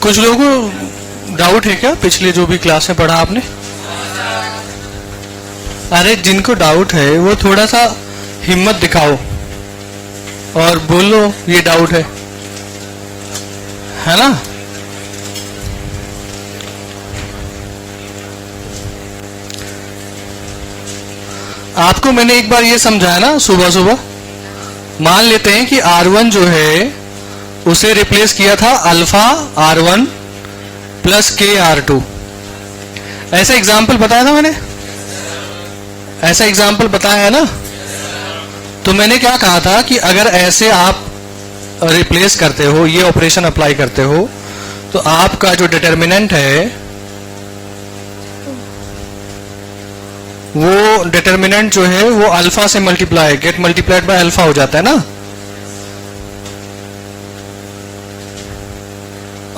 कुछ लोगों को डाउट है क्या पिछले जो भी क्लास में पढ़ा आपने? अरे जिनको डाउट है वो थोड़ा सा हिम्मत दिखाओ और बोलो ये डाउट है ना? आपको मैंने एक बार ये समझाया ना सुबह सुबह। मान लेते हैं कि R1 जो है उसे रिप्लेस किया था अल्फा R1 प्लस के R2। ऐसा एग्जाम्पल बताया था मैंने, ऐसा एग्जाम्पल बताया है ना? तो मैंने क्या कहा था कि अगर ऐसे आप रिप्लेस करते हो, ये ऑपरेशन अप्लाई करते हो, तो आपका जो डिटर्मिनेंट है वो डिटर्मिनेंट जो है वो अल्फा से multiply, get multiplied by alpha हो जाता है ना।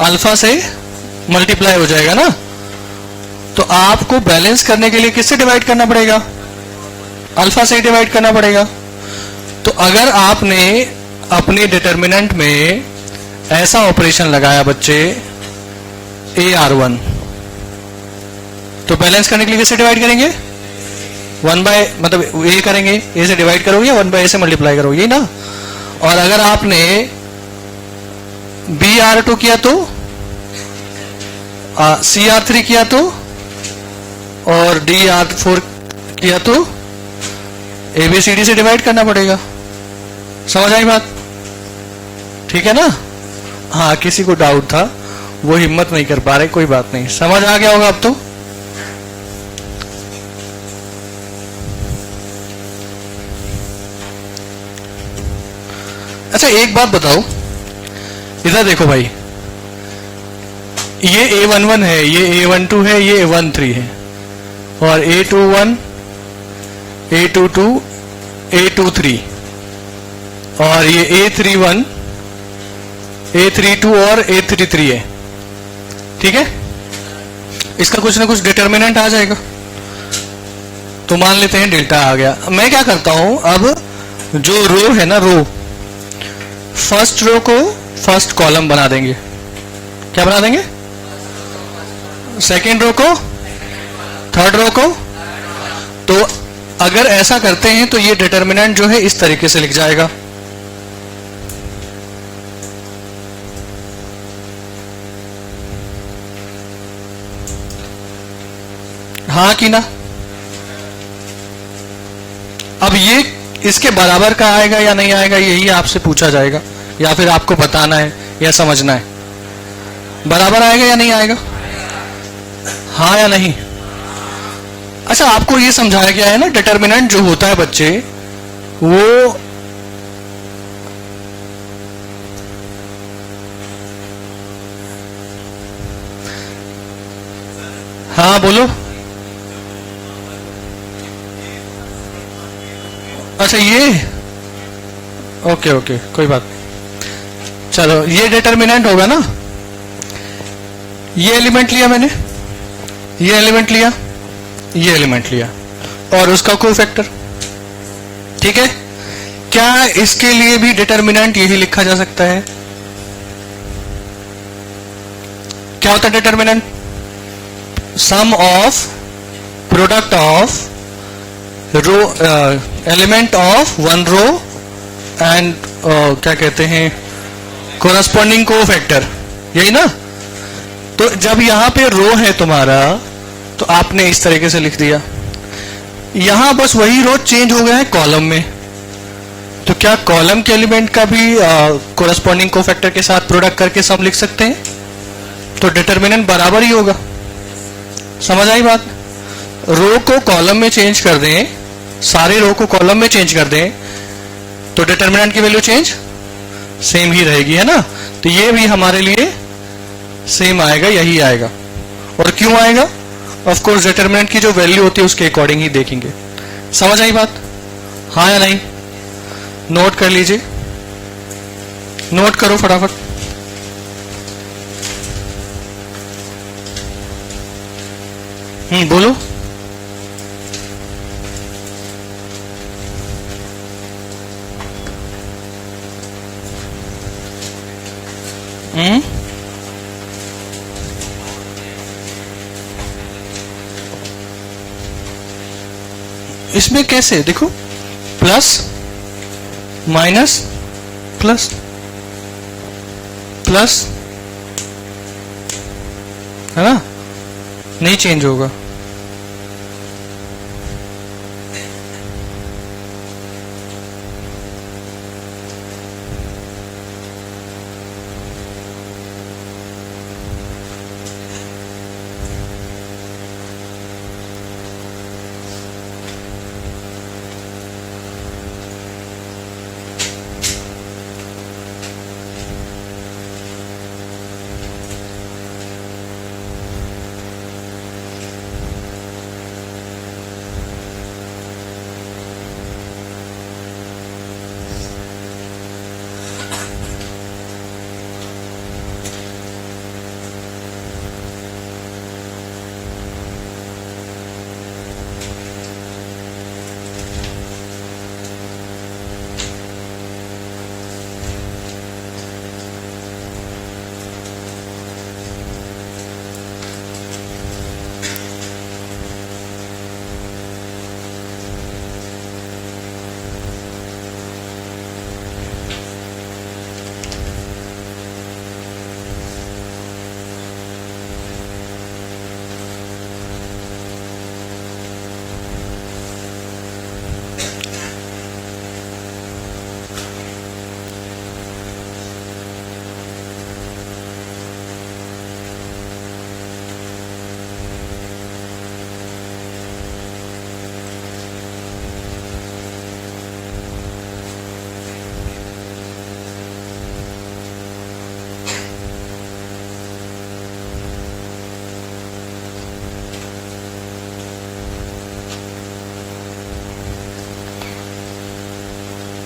अल्फा से मल्टीप्लाई हो जाएगा ना। तो आपको बैलेंस करने के लिए किससे डिवाइड करना पड़ेगा? अल्फा से ही डिवाइड करना पड़ेगा। तो अगर आपने अपने डिटर्मिनेंट में ऐसा ऑपरेशन लगाया बच्चे AR1, तो बैलेंस करने के लिए किससे डिवाइड करेंगे? 1 बाय, मतलब ए करेंगे, ए से डिवाइड करोगे या 1 बाय ए से मल्टीप्लाई करोगे, यही ना। और अगर आपने BR2 किया तो CR3 किया तो और DR4 किया तो ABCD से डिवाइड करना पड़ेगा। समझ आई बात? ठीक है ना? हाँ, किसी को डाउट था वो हिम्मत नहीं कर पा रहे, कोई बात नहीं, समझ आ गया होगा अब तो। अच्छा एक बात बताओ, इधर देखो भाई, ये A11 है, ये A12 है, ये A13 है, और A21, A22, A23, और ये A31, A32 और A33 है। ठीक है? इसका कुछ ना कुछ डिटर्मिनेंट आ जाएगा। तो मान लेते हैं डेल्टा आ गया। मैं क्या करता हूं, अब जो रो है ना, रो, फर्स्ट रो को फर्स्ट कॉलम बना देंगे। क्या बना देंगे? सेकेंड रो को, थर्ड रो को। तो अगर ऐसा करते हैं तो ये डिटर्मिनेंट जो है इस तरीके से लिख जाएगा। हाँ कि ना? अब ये इसके बराबर का आएगा या नहीं आएगा, यही आपसे पूछा जाएगा, या फिर आपको बताना है या समझना है। बराबर आएगा या नहीं आएगा? हाँ या नहीं? अच्छा, आपको ये समझाया गया है ना, डिटर्मिनेंट जो होता है बच्चे वो हाँ बोलो। अच्छा ये, ओके ओके, कोई बात नहीं। चलो, ये डिटर्मिनेंट होगा ना। ये एलिमेंट लिया मैंने, ये एलिमेंट लिया, ये एलिमेंट लिया, और उसका कोफैक्टर। ठीक है? क्या इसके लिए भी डिटर्मिनेंट यही लिखा जा सकता है? क्या होता है determinant? Sum of product of row, element of one row एंड क्या कहते हैं, कोरस्पॉन्डिंग कोफैक्टर, यही ना। तो जब यहां पे रो है तुम्हारा, तो आपने इस तरीके से लिख दिया। यहां बस वही रो चेंज हो गया है कॉलम में। तो क्या कॉलम के एलिमेंट का भी कोरस्पॉन्डिंग कोफैक्टर के साथ प्रोडक्ट करके सम लिख सकते हैं? तो डिटर्मिनेंट बराबर ही होगा। समझ आई बात? रो को कॉलम में चेंज कर दें, सारे रो को कॉलम में चेंज कर दें, तो डिटर्मिनेंट की वैल्यू चेंज सेम ही रहेगी, है ना। तो ये भी हमारे लिए सेम आएगा, यही आएगा। और क्यों आएगा? ऑफ कोर्स डिटर्मिनेंट की जो वैल्यू होती है उसके अकॉर्डिंग ही देखेंगे। समझ आई बात? हाँ या नहीं? नोट कर लीजिए, नोट करो फटाफट। बोलो। इसमें कैसे देखो, प्लस माइनस प्लस प्लस, है ना, नहीं चेंज होगा।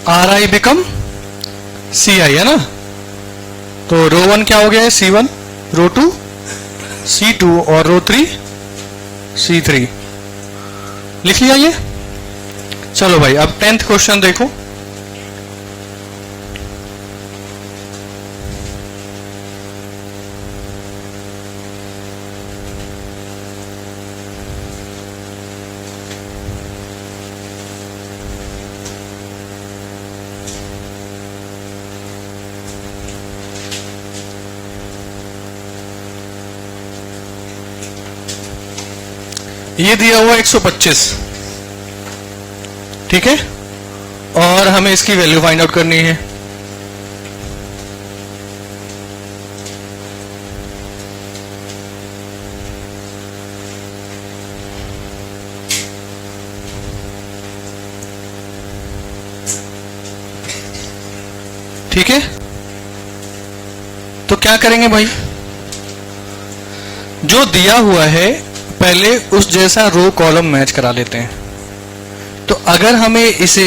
आर आई बिकम सी आई, है ना। तो रो 1 क्या हो गया है, C1, रो 2 C2 और रो 3 C3। लिख लिया ये। चलो भाई अब 10th क्वेश्चन देखो। ये दिया हुआ 125, ठीक है, और हमें इसकी वैल्यू फाइंड आउट करनी है। ठीक है, तो क्या करेंगे भाई, जो दिया हुआ है पहले उस जैसा रो कॉलम मैच करा लेते हैं। तो अगर हमें इसे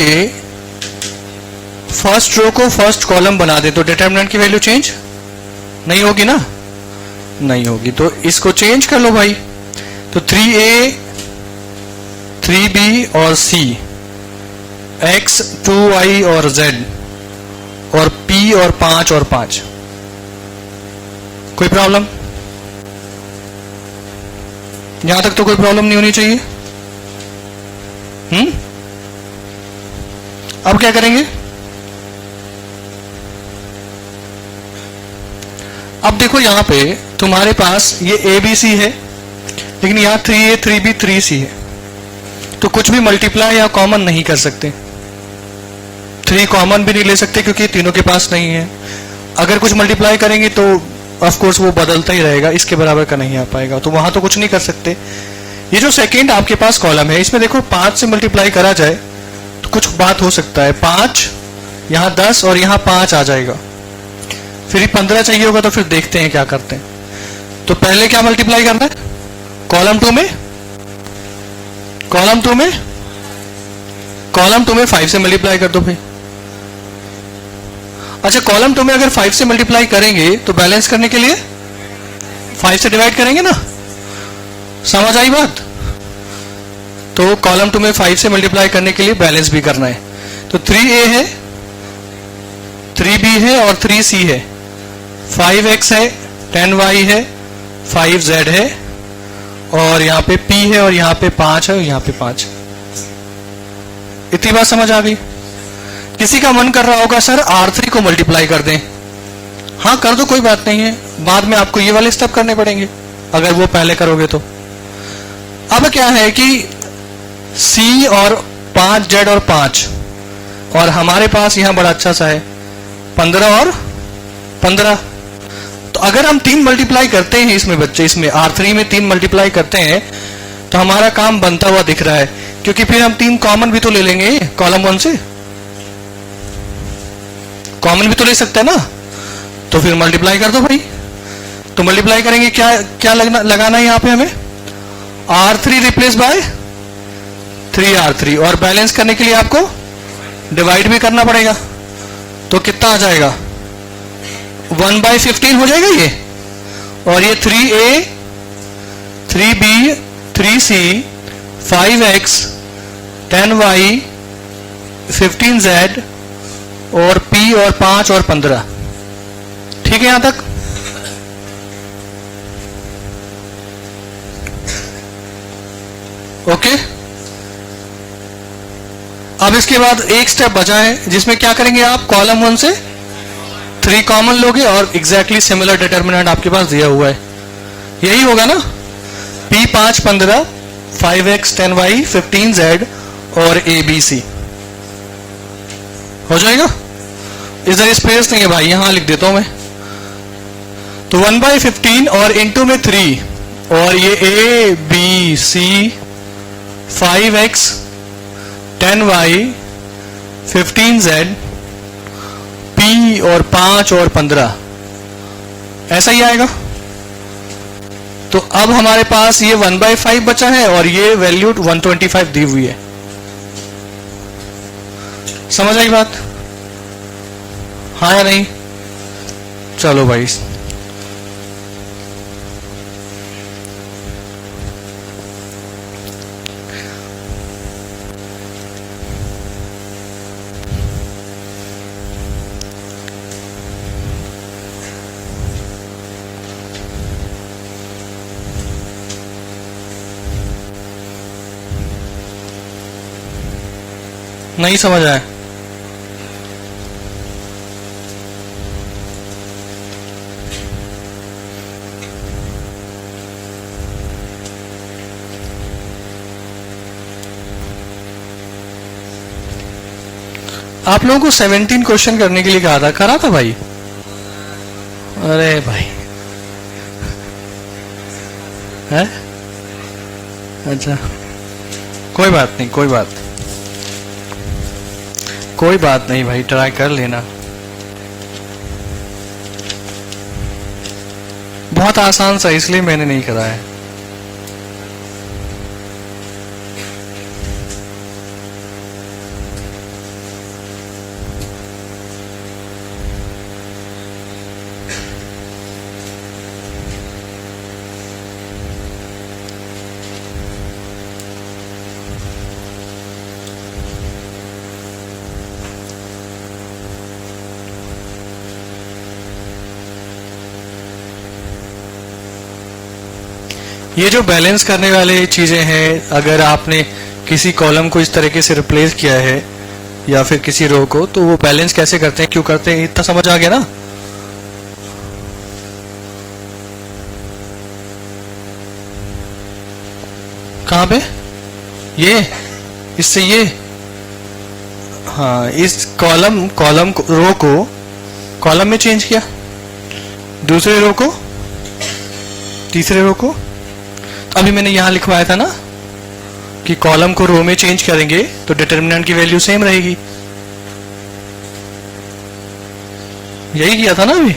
फर्स्ट रो को फर्स्ट कॉलम बना दे तो डिटरमिनेंट की वैल्यू चेंज नहीं होगी ना, नहीं होगी। तो इसको चेंज कर लो भाई। तो 3A 3B और C, X 2Y और Z, और P और 5 और 5। कोई प्रॉब्लम? यहां तक तो कोई प्रॉब्लम नहीं होनी चाहिए। अब क्या करेंगे, अब देखो यहां पे तुम्हारे पास ये ABC है, लेकिन यहां 3A 3B 3C है, तो कुछ भी मल्टीप्लाई या कॉमन नहीं कर सकते। 3 कॉमन भी नहीं ले सकते क्योंकि तीनों के पास नहीं है। अगर कुछ मल्टीप्लाई करेंगे तो ऑफ कोर्स वो बदलता ही रहेगा, इसके बराबर का नहीं आ पाएगा, तो वहां तो कुछ नहीं कर सकते। ये जो सेकंड आपके पास कॉलम है, इसमें देखो 5 से मल्टीप्लाई करा जाए तो कुछ बात हो सकता है। 5 यहां 10 और यहां 5 आ जाएगा, फिर 15 चाहिए होगा, तो फिर देखते हैं क्या करते हैं। तो पहले क्या मल्टीप्लाई करना है, कॉलम 2 में, कॉलम 2 में, कॉलम 2 में 5 से मल्टीप्लाई कर दो भाई। अच्छा, कॉलम 2 में अगर 5 से मल्टीप्लाई करेंगे तो बैलेंस करने के लिए 5 से डिवाइड करेंगे ना, समझ आई बात। तो कॉलम 2 में 5 से मल्टीप्लाई करने के लिए बैलेंस भी करना है। तो 3A है, 3B है और 3C है, 5X है, 10Y है, 5Z है, और यहां पे P है, और यहां पे 5 है, और यहां पे 5। इतनी बात समझ आ गई? किसी का मन कर रहा होगा सर R3 को मल्टीप्लाई कर दें, हाँ कर दो, कोई बात नहीं है, बाद में आपको ये वाले स्टेप करने पड़ेंगे अगर वो पहले करोगे तो। अब क्या है कि C और 5 Z और 5, और हमारे पास यहां बड़ा अच्छा सा है 15 और 15। तो अगर हम 3 मल्टीप्लाई करते हैं इसमें बच्चे, इसमें R3 में 3 मल्टीप्लाई करते हैं तो हमारा काम बनता हुआ दिख रहा है, क्योंकि फिर हम 3 कॉमन भी तो ले लेंगे कॉलम 1 से, कॉमन भी तो ले सकते हैं ना, तो फिर मल्टीप्लाई कर दो भाई। तो मल्टीप्लाई करेंगे, क्या क्या लगाना है यहां पे हमें, R3 रिप्लेस बाय 3R3, और बैलेंस करने के लिए आपको डिवाइड भी करना पड़ेगा। तो कितना आ जाएगा, 1/15 हो जाएगा ये, और ये 3A 3B 3C 5X 10Y 15Z और P और 5 और 15। ठीक है यहां तक? ओके। अब इसके बाद एक स्टेप बचा है जिसमें क्या करेंगे आप, कॉलम 1 से 3 कॉमन लोगे और एग्जैक्टली सिमिलर डिटर्मिनेंट आपके पास दिया हुआ है, यही होगा ना, P 5 15 5X 10Y 15Z और ABC हो जाएगा। इधर स्पेस नहीं है भाई, यहां लिख देता हूं मैं। तो 1/15 और इंटू में 3, और ये ABC 5X 10Y 15Z P और 5 और 15, ऐसा ही आएगा। तो अब हमारे पास ये 1/5 बचा है और ये वैल्यू 125 दी हुई है। समझ आई बात? हाँ या नहीं? चलो भाई, नहीं समझ आया? आप लोगों को 17 क्वेश्चन करने के लिए कहा था, करा था भाई? अरे भाई है, अच्छा कोई बात नहीं, कोई बात नहीं भाई, ट्राई कर लेना। बहुत आसान सा, इसलिए मैंने नहीं करा है। ये जो बैलेंस करने वाले चीजें हैं, अगर आपने किसी कॉलम को इस तरीके से रिप्लेस किया है या फिर किसी रो को, तो वो बैलेंस कैसे करते हैं, क्यों करते हैं, इतना समझ आ गया ना? कहां पे? ये इससे ये, हाँ, इस कॉलम रो को कॉलम में चेंज किया, दूसरे रो को तीसरे रो को। तो अभी मैंने यहां लिखवाया था ना कि कॉलम को रो में चेंज करेंगे तो डिटर्मिनेंट की वैल्यू सेम रहेगी, यही किया था ना अभी।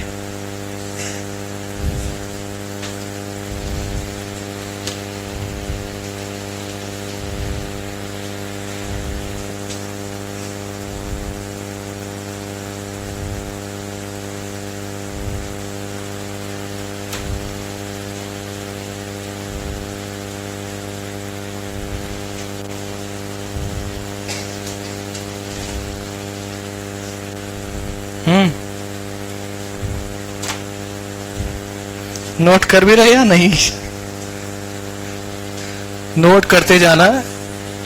नोट कर भी रहे या नहीं? नोट करते जाना,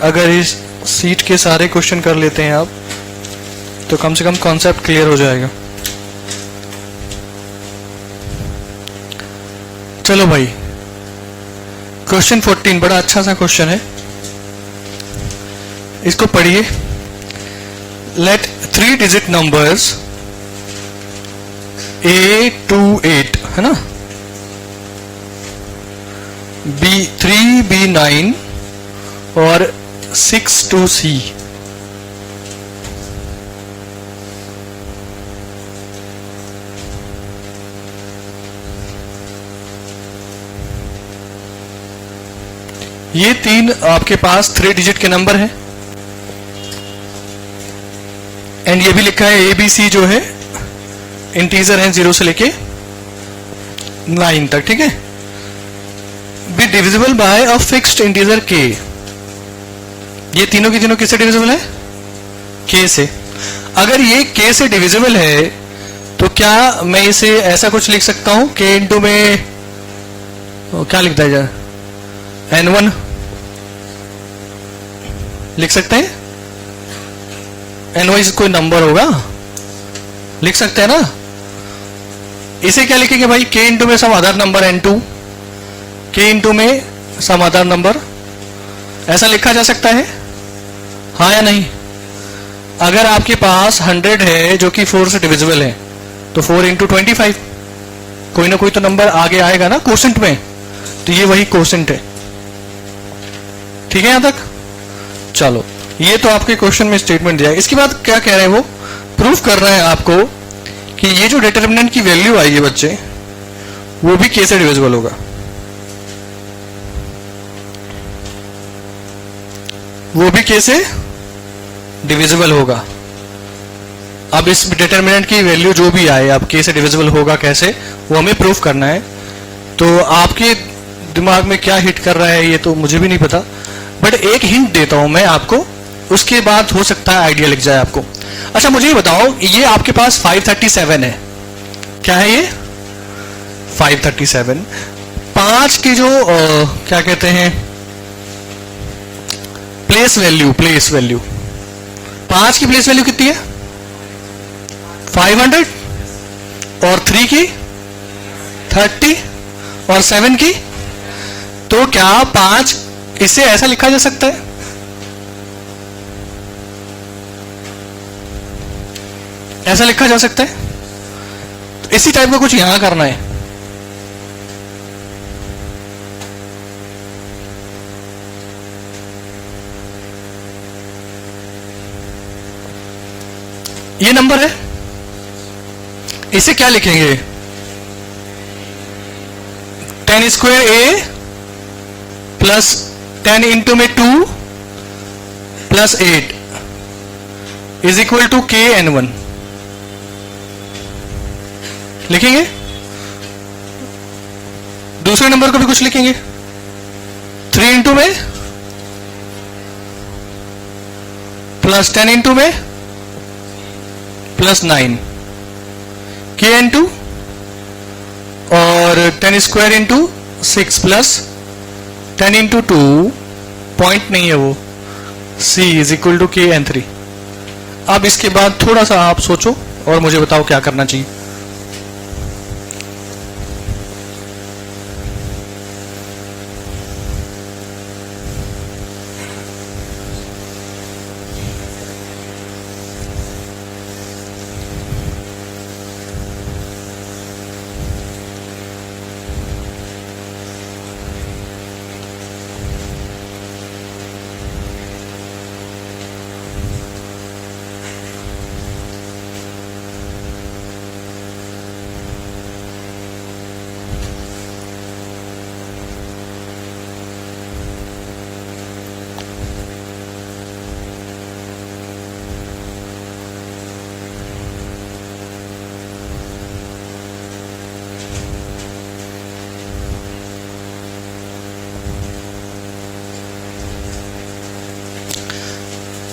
अगर इस सीट के सारे क्वेश्चन कर लेते हैं आप, तो कम से कम कॉन्सेप्ट क्लियर हो जाएगा। चलो भाई, क्वेश्चन 14 बड़ा अच्छा सा क्वेश्चन है, इसको पढ़िए। Let 3 digit numbers A to 8 है ना, B3 B9 और 6 to C। ये 3 आपके पास 3 डिजिट के नंबर है, एंड ये भी लिखा है ABC जो है इंटीजर है 0 से लेके 9 तक, ठीक है। Be divisible by a fixed integer K। ये तीनों की तीनों किससे डिविजिबल है? K से। अगर ये K से डिविजिबल है तो क्या मैं इसे ऐसा कुछ लिख सकता हूं, K इंटू में क्या लिखता है यार, N1 लिख सकते हैं। N1 कोई नंबर होगा, लिख सकते हैं ना। इसे क्या लिखेंगे भाई, K इंटू में some other number N2, K into में सम अदर नंबर, ऐसा लिखा जा सकता है, हाँ या नहीं? अगर आपके पास 100 है जो कि 4 से डिविजिबल है, तो 4 इंटू 25, कोई ना कोई तो नंबर आगे आएगा ना कोसेंट में, तो ये वही कोसेंट है। ठीक है यहां तक? चलो, ये तो आपके क्वेश्चन में स्टेटमेंट दिया है। इसके बाद क्या कह रहे हैं, वो प्रूफ कर रहे हैं आपको कि ये जो डिटरमिनेंट की वैल्यू आएगी बच्चे, वो भी K से डिविजिबल होगा। वो भी K से डिविजिबल होगा। अब इस डिटरमिनेंट की वैल्यू जो भी आए, अब K से डिविजिबल होगा कैसे, वो हमें प्रूफ करना है। तो आपके दिमाग में क्या हिट कर रहा है ये तो मुझे भी नहीं पता, बट एक हिंट देता हूं मैं आपको, उसके बाद हो सकता है आइडिया लिख जाए आपको। अच्छा मुझे ये बताओ, ये आपके पास 537 है, क्या है ये 537। 5 की जो क्या कहते हैं प्लेस वैल्यू 5 की प्लेस वैल्यू कितनी है 500, और 3 की 30, और 7 की, तो क्या 5 इसे ऐसा लिखा जा सकता है, ऐसा लिखा जा सकता है? तो इसी टाइप का कुछ यहां करना है। ये नंबर है, इसे क्या लिखेंगे, 10 स्क्वायर A प्लस 10 इंटू में 2 plus 8 is equal to KN1 लिखेंगे। दूसरे नंबर को भी कुछ लिखेंगे, 3 इंटू में प्लस 10 इंटू में प्लस 9 KN2, और 10 square into 6 plus 10 into 2 point नहीं है वो, C is equal to KN3। अब इसके बाद थोड़ा सा आप सोचो और मुझे बताओ क्या करना चाहिए।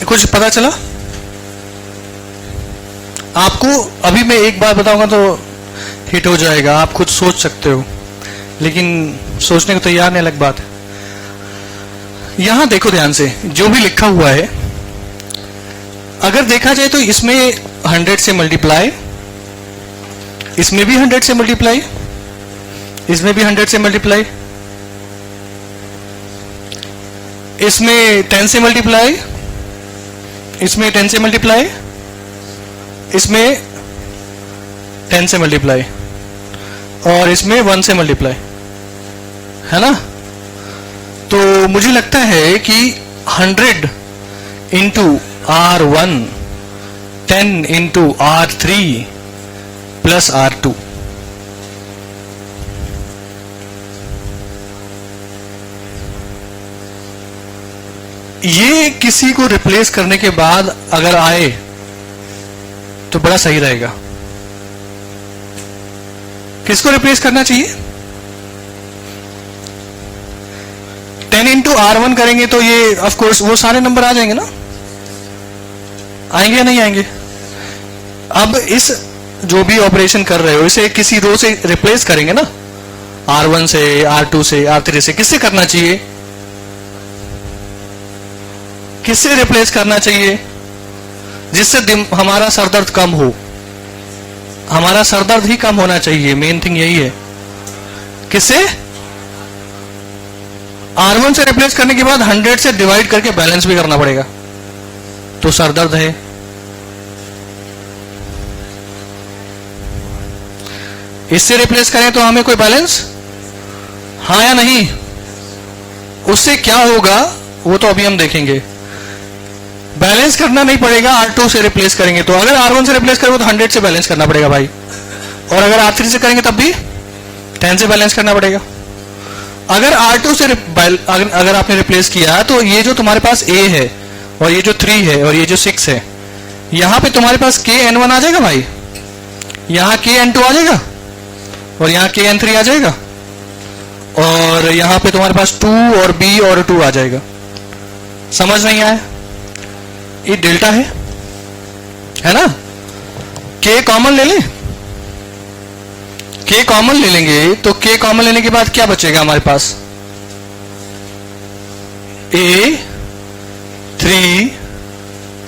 कुछ पता चला आपको? अभी मैं एक बार बताऊंगा तो हिट हो जाएगा, आप खुद सोच सकते हो, लेकिन सोचने को तैयार नहीं अलग बात है। यहां देखो ध्यान से, जो भी लिखा हुआ है अगर देखा जाए तो इसमें 100 से मल्टीप्लाई, इसमें भी 100 से मल्टीप्लाई, इसमें भी 100 से मल्टीप्लाई, इसमें 10 से मल्टीप्लाई, इसमें 10 से मल्टीप्लाई, इसमें 10 से मल्टीप्लाई, और इसमें 1 से मल्टीप्लाई, है ना। तो मुझे लगता है कि 100 into R1, 10 into R3 plus R2, ये किसी को रिप्लेस करने के बाद अगर आए तो बड़ा सही रहेगा। किसको रिप्लेस करना चाहिए? 10 इंटू R1 करेंगे तो ये ऑफ कोर्स वो सारे नंबर आ जाएंगे ना, आएंगे या नहीं आएंगे? अब इस जो भी ऑपरेशन कर रहे हो इसे किसी रो से रिप्लेस करेंगे ना, R1 से, R2 से, R3 से, किससे करना चाहिए? किससे रिप्लेस करना चाहिए? जिससे हमारा सरदर्द कम हो, हमारा सरदर्द ही कम होना चाहिए, मेन थिंग यही है। किससे? R1 से रिप्लेस करने के बाद 100 से डिवाइड करके बैलेंस भी करना पड़ेगा, तो सरदर्द है। इससे रिप्लेस करें तो हमें कोई बैलेंस, हाँ या नहीं? उससे क्या होगा वो तो अभी हम देखेंगे। बैलेंस करना नहीं पड़ेगा, R2 से रिप्लेस करेंगे तो। अगर R1 से रिप्लेस करेंगे तो 100 से बैलेंस करना पड़ेगा भाई, और अगर R3 से करेंगे तब भी 10 से बैलेंस करना पड़ेगा। अगर R2 से अगर आपने रिप्लेस किया तो ये जो तुम्हारे पास A है और ये जो 3 है और ये जो 6 है, यहां पे तुम्हारे पास KN1 आ जाएगा भाई, यहां KN2 आ जाएगा, और यहां KN3 आ जाएगा, और यहां पे तुम्हारे पास 2 और B और 2 आ जाएगा। समझ नहीं आया? ये डेल्टा है ना। K कॉमन ले लें, K कॉमन ले लेंगे तो K कॉमन लेने के बाद क्या बचेगा हमारे पास? A 3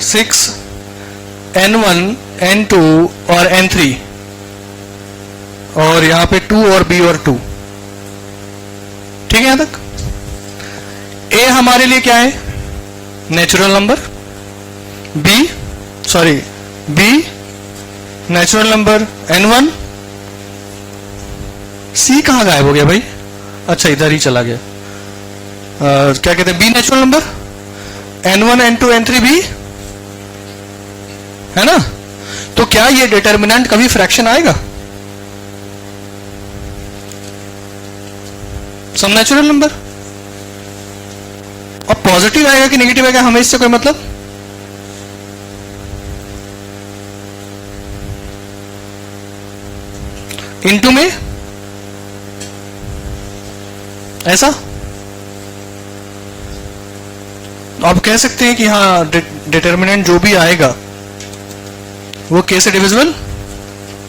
6 N1 N2 और N3, और यहां पे 2 और B और 2। ठीक है यहां तक? A हमारे लिए क्या है? Natural number. B natural number N1। C कहां गायब हो गया भाई? अच्छा इधर ही चला गया। क्या कहते हैं? B natural number, N1 N2 N3 B, है ना। तो क्या ये डिटर्मिनेंट कभी फ्रैक्शन आएगा? सब नेचुरल नंबर। और पॉजिटिव आएगा कि नेगेटिव आएगा हमें इससे कोई मतलब? इनटू में ऐसा आप कह सकते हैं कि हाँ डिटर्मिनेंट जो भी आएगा वो K से डिविजिबल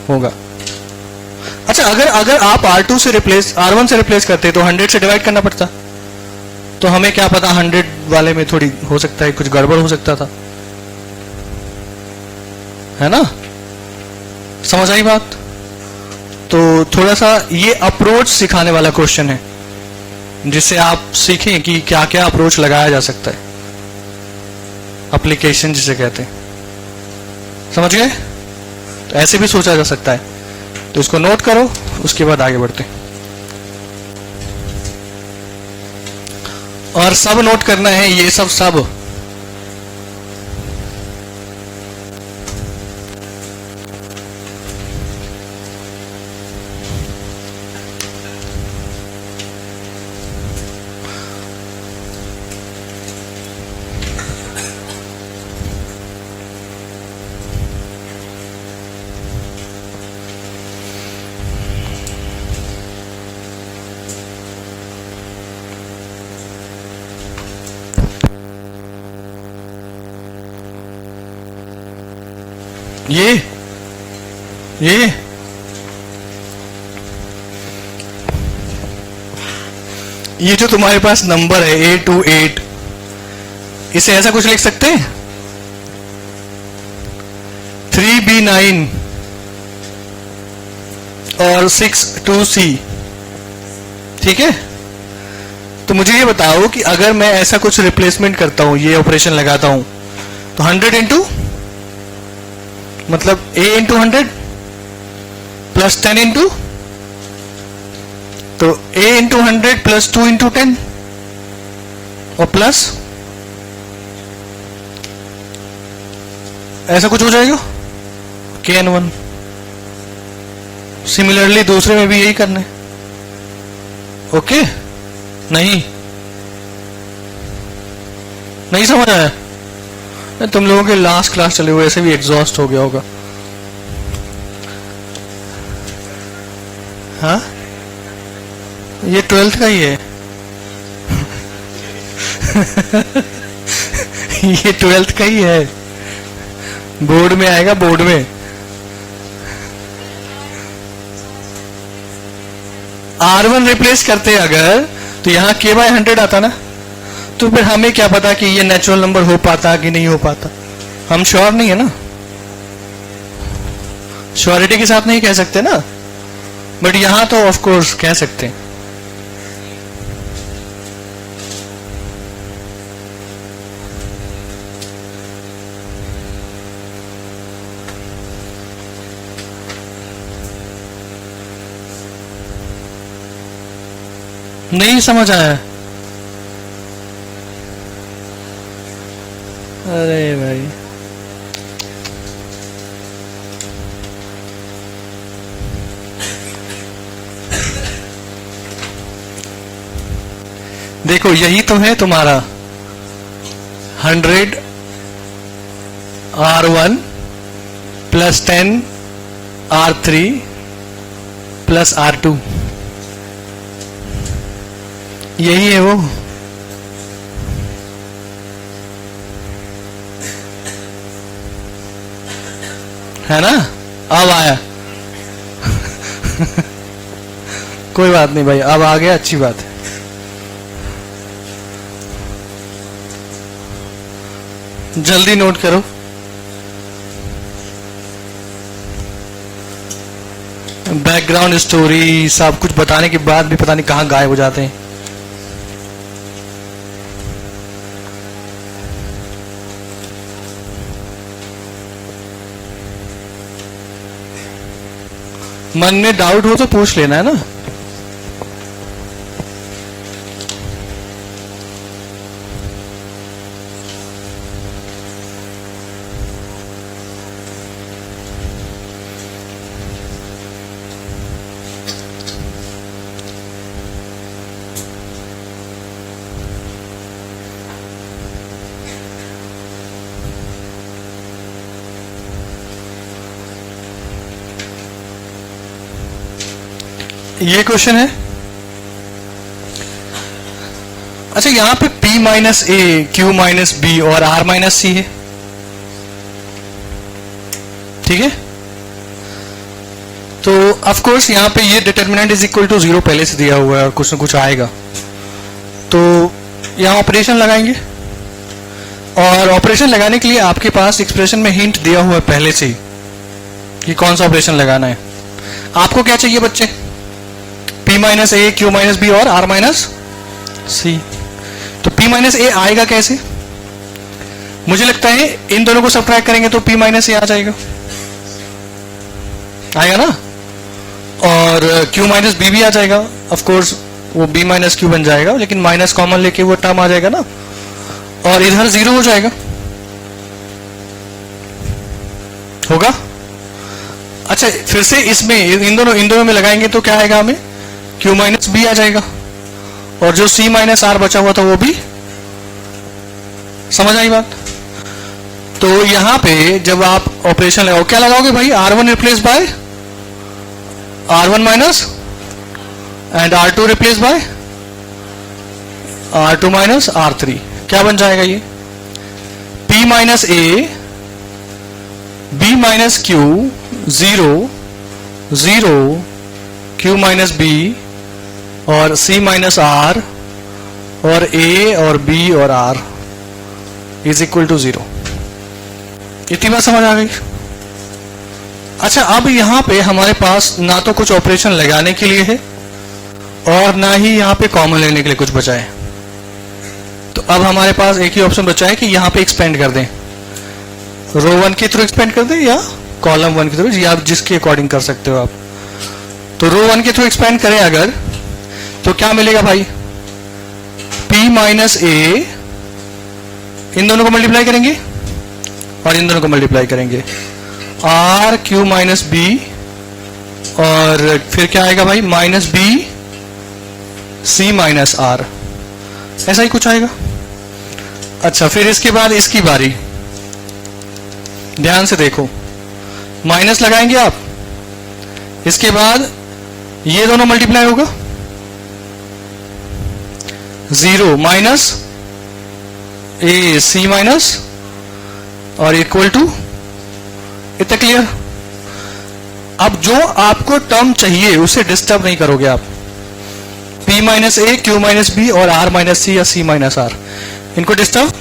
होगा। अच्छा अगर आप R2 से रिप्लेस R1 से रिप्लेस करते तो 100 से डिवाइड करना पड़ता, तो हमें क्या पता 100 वाले में थोड़ी हो सकता है कुछ गड़बड़ हो सकता था, है ना। समझ आई बात? तो थोड़ा सा ये अप्रोच सिखाने वाला क्वेश्चन है, जिससे आप सीखें कि क्या क्या अप्रोच लगाया जा सकता है, एप्लीकेशन जिसे कहते हैं। समझ गए? तो ऐसे भी सोचा जा सकता है, तो इसको नोट करो, उसके बाद आगे बढ़ते हैं। और सब नोट करना है, ये सब ये जो तुम्हारे पास नंबर है 828 इसे ऐसा कुछ लिख सकते हैं, 3B9 और 6 2C, ठीक है। तो मुझे ये बताओ कि अगर मैं ऐसा कुछ रिप्लेसमेंट करता हूं, ये ऑपरेशन लगाता हूं, तो 100 इंटू मतलब A इंटू 100 प्लस 10 इंटू, तो A इंटू 100 प्लस 2 इंटू 10 और प्लस ऐसा कुछ हो जाएगा KN1। सिमिलरली दूसरे में भी यही करना है, ओके। नहीं समझ आया? तुम लोगों के लास्ट क्लास चले हुए, ऐसे भी एग्जॉस्ट हो गया होगा। हाँ, ये 12th का ही है। ये 12th का ही है, बोर्ड में आएगा, बोर्ड में। R1 रिप्लेस करते अगर, तो यहाँ K/100 आता ना, तो फिर हमें क्या पता कि ये नेचुरल नंबर हो पाता कि नहीं हो पाता, हम श्योर नहीं है ना, श्योरिटी के साथ नहीं कह सकते ना, बट यहां तो ऑफ कोर्स कह सकते हैं। नहीं समझ आया? अरे भाई, देखो यही तो है तुम्हारा 100 R1 plus 10 R3 plus R2, यही है वो। है ना? अब आया। कोई बात नहीं भाई, अब आ गया, अच्छी बात है। जल्दी नोट करो। बैकग्राउंड स्टोरी सब कुछ बताने के बाद भी पता नहीं कहां गायब हो जाते हैं। मन में डाउट हो तो पूछ लेना, है ना। ये क्वेश्चन है। अच्छा, यहां पे P minus A, Q minus B और R माइनस C है, ठीक है। तो ऑफ कोर्स यहां पे ये डिटर्मिनेंट इज इक्वल टू 0 पहले से दिया हुआ है और कुछ ना कुछ आएगा, तो यहां ऑपरेशन लगाएंगे। और ऑपरेशन लगाने के लिए आपके पास एक्सप्रेशन में हिंट दिया हुआ है पहले से ही कि कौन सा ऑपरेशन लगाना है। आपको क्या चाहिए बच्चे? P minus A, Q minus B और R माइनस C। तो P माइनस A आएगा कैसे? मुझे लगता है इन दोनों को सब्ट्रैक्ट करेंगे तो P माइनस A आ जाएगा, आएगा ना। और Q माइनस B भी आ जाएगा, ऑफ कोर्स वो B माइनस Q बन जाएगा, लेकिन माइनस कॉमन लेके वो टर्म आ जाएगा ना, और इधर 0 हो जाएगा, होगा। अच्छा, फिर से इसमें इन दोनों में लगाएंगे तो क्या आएगा हमें? Q माइनस B आ जाएगा, और जो C माइनस R बचा हुआ था वो भी। समझ आई बात? तो यहां पे जब आप ऑपरेशन लगाओ, क्या लगाओगे भाई? R1 replace by R1 minus and R2 replace by R2 minus R3। क्या बन जाएगा ये? P minus A, B minus Q, 0 0, Q minus B और C माइनस R और A और B और R। Is equal to 0। इतनी बात समझ आ गई? अच्छा, अब यहां पे हमारे पास ना तो कुछ ऑपरेशन लगाने के लिए है और ना ही यहां पे कॉमन लेने के लिए कुछ बचा है। तो अब हमारे पास एक ही ऑप्शन बचा है कि यहां पे एक्सपेंड कर दें, रो 1 के थ्रू एक्सपेंड कर दें या कॉलम 1 के थ्रू, या आप जिसके अकॉर्डिंग कर सकते हो आप। तो रो 1 के थ्रू एक्सपेंड करें अगर, तो क्या मिलेगा भाई? P माइनस ए, इन दोनों को मल्टीप्लाई करेंगे और इन दोनों को मल्टीप्लाई करेंगे, आर क्यू माइनस बी, और फिर क्या आएगा भाई? Minus B C minus R, ऐसा ही कुछ आएगा। अच्छा, फिर इसके बाद इसकी बारी, ध्यान से देखो, माइनस लगाएंगे आप, इसके बाद ये दोनों मल्टीप्लाई होगा, 0 माइनस ए सी माइनस और इक्वल टू, इतना क्लियर? अब जो आपको टर्म चाहिए उसे डिस्टर्ब नहीं करोगे आप, P minus A, Q minus B और R माइनस सी या C माइनस आर, इनको डिस्टर्ब।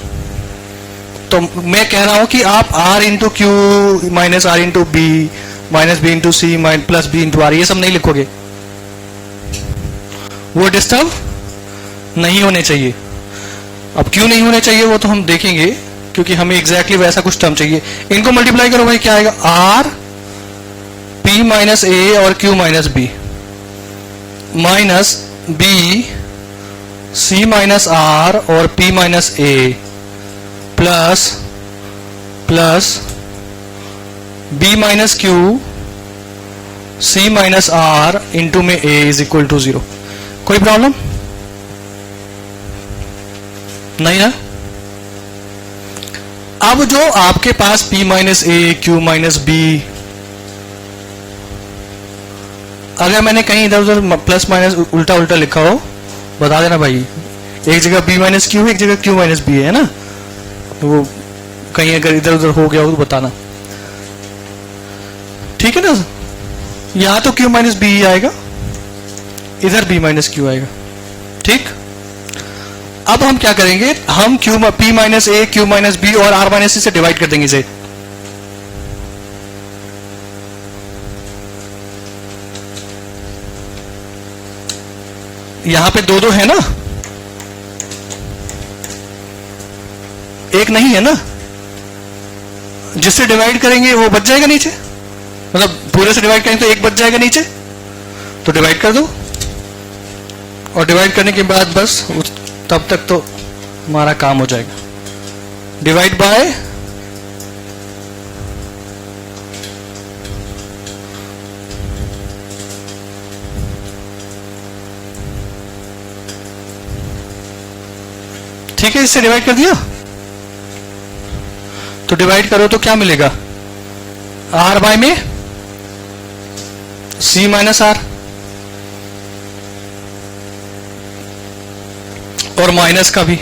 तो मैं कह रहा हूं कि आप R into Q minus R into B minus B into C plus B into R, ये सब नहीं लिखोगे, वो डिस्टर्ब नहीं होने चाहिए। अब क्यों नहीं होने चाहिए वो तो हम देखेंगे, क्योंकि हमें एग्जैक्टली वैसा कुछ टर्म चाहिए। इनको मल्टीप्लाई करो भाई, क्या आएगा? R P माइनस ए और Q minus B minus B C minus R और P minus A plus plus B minus Q C minus R into में ए इज इक्वल टू 0। कोई प्रॉब्लम नहीं है? अब जो आपके पास P minus A, Q minus B, अगर मैंने कहीं इधर उधर प्लस माइनस उल्टा उल्टा लिखा हो बता देना भाई। एक जगह B माइनस क्यू है, एक जगह Q माइनस बी है ना, तो वो कहीं अगर इधर उधर हो गया हो तो बताना, ठीक है ना? यहां तो Q माइनस बी आएगा, इधर B माइनस क्यू आएगा, ठीक? अब हम क्या करेंगे? हम P minus A, Q minus B और R माइनस सी से डिवाइड कर देंगे इसे। यहां पे दो दो है ना, एक नहीं है ना, जिससे डिवाइड करेंगे वो बच जाएगा नीचे, मतलब पूरे से डिवाइड करेंगे तो एक बच जाएगा नीचे, तो डिवाइड कर दो। और डिवाइड करने के बाद बस तब तक तो हमारा काम हो जाएगा। डिवाइड बाय ठीक है, इससे डिवाइड कर दिया, तो डिवाइड करो तो क्या मिलेगा? R बाय में C माइनस आर और माइनस का भी,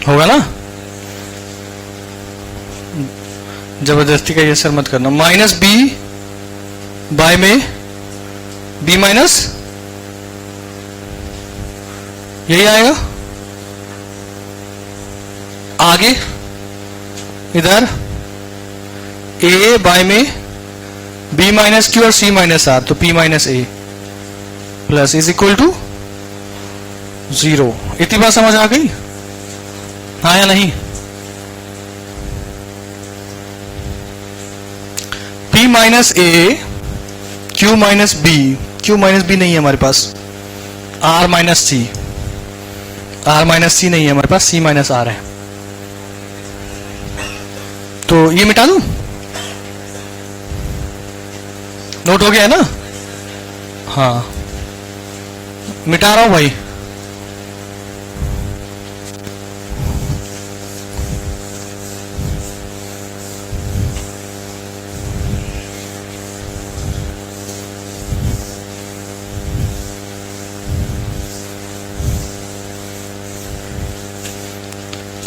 होगा ना? जबरदस्ती का ये असर मत करना। माइनस बी बाय में बी माइनस, यही आएगा। आगे इधर ए बाय में बी माइनस क्यू और सी माइनस आर, तो P minus A plus is equal to 0। इतनी बात समझ आ गई? हाँ या नहीं? P minus A, Q minus B, Q minus B नहीं है हमारे पास, R minus C, R minus C नहीं है हमारे पास, C माइनस आर है, तो ये मिटा दूं? नोट हो गया है ना? हाँ, मिटा रहा हूं भाई।